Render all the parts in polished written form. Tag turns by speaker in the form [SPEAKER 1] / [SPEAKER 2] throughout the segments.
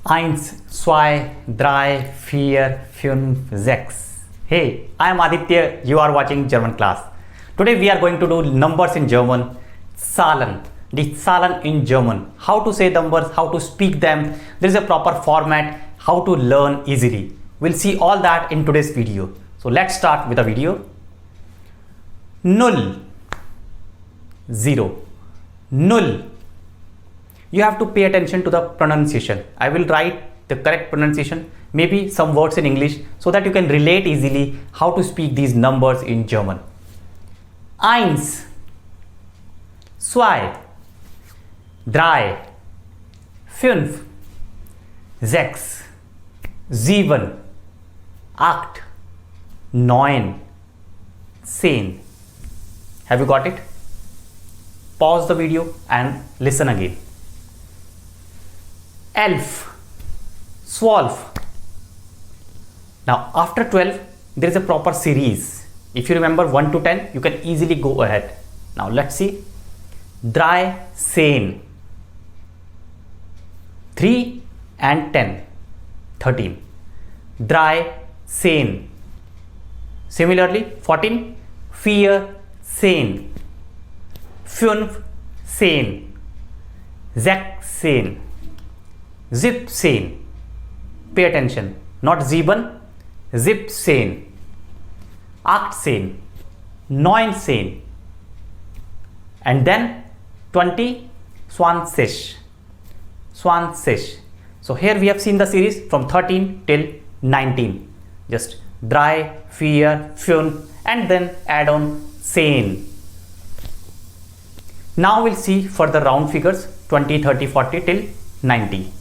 [SPEAKER 1] Eins, zwei, drei, vier, fünf, sechs. Hey, I am Aditya. You are watching German class. Today we are going to do numbers in German. Zahlen. The Zahlen in German. How to say numbers, how to speak them. There is a proper format. How to learn easily. We'll see all that in today's video. So let's start with the video. Null. Zero. Null. You have to pay attention to the pronunciation. I will write the correct pronunciation, maybe some words in English, so that you can relate easily how to speak these numbers in German. Eins, zwei, drei, fünf, sechs, sieben, acht, neun, zehn. Have you got it? Pause the video and listen again. 11, 12. Now after 12 there is a proper series. If you remember 1 to 10, you can easily go ahead. Now let's see. 13, 3 and 10, 13. 13. Similarly 14, 14, 15, 16, 17. Pay attention. Not 7, 17, 18, 19, and then 20, 20. So here we have seen the series from 13 till 19. Just 3, 4, 5 and then add on 10. Now we'll see for the round figures 20, 30, 40 till 90.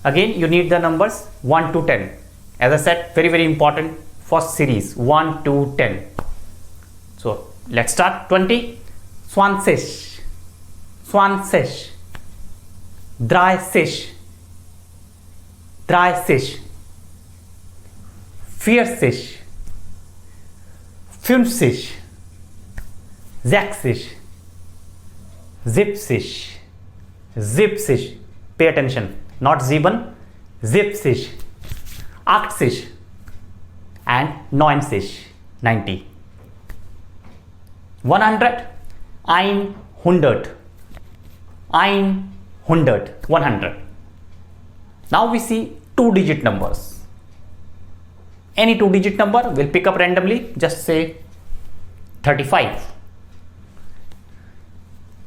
[SPEAKER 1] Again you need the numbers 1 to 10. As I said, very important first series 1 to 10. So let's start. 20, 20, 20, 30, 30, 40, 50, 60, 70, 70. Pay attention. Not 7, 70, 80 and 90, 90. 100, 100, 100. Now we see 2-digit numbers. Any 2-digit number we'll pick up randomly. Just say 35.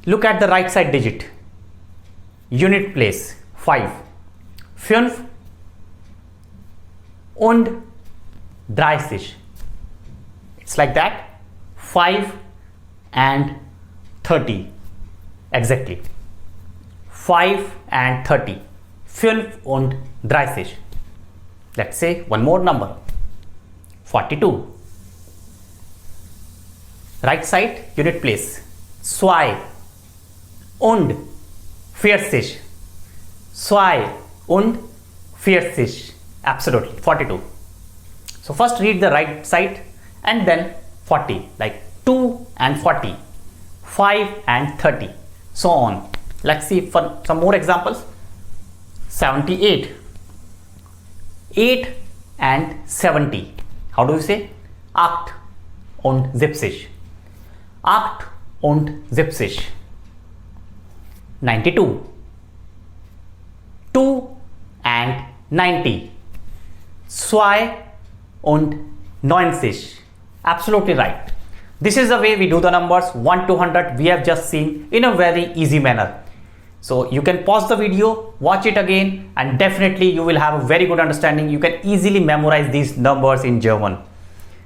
[SPEAKER 1] Look at the right side digit. Unit place 5. 5 und 30. It's like that. 5 and 30. Exactly. 5 and 30. 5 und 30. Let's say one more number. 42. Right side unit place. 2 und 40. 2 und 40. Absolutely. 42. So first read the right side and then 40, like 2 and 40, 5 and 30, so on. Let's see for some more examples. 78, 8 and 70. How do you say? 8 und 70. 8 und 70. 92, 2 and 90. 2 und 90. Absolutely right. This is the way we do the numbers 1 to 100. We have just seen in a very easy manner. So you can pause the video, watch it again, and definitely you will have a very good understanding. You can easily memorize these numbers in German.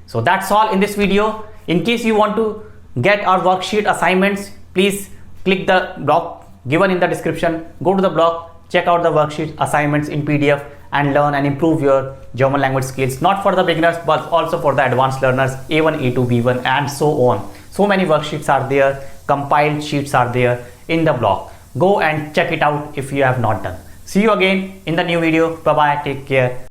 [SPEAKER 1] So that's all in this video. In case you want to get our worksheet assignments, please click the blog given in the description. Go to the blog, check out the worksheet assignments in PDF and learn and improve your German language skills, not for the beginners but also for the advanced learners, A1, A2, B1 and so on. So many worksheets are there, compiled sheets are there in the blog. Go and check it out if you have not done. See you again in the new video. Bye bye, take care.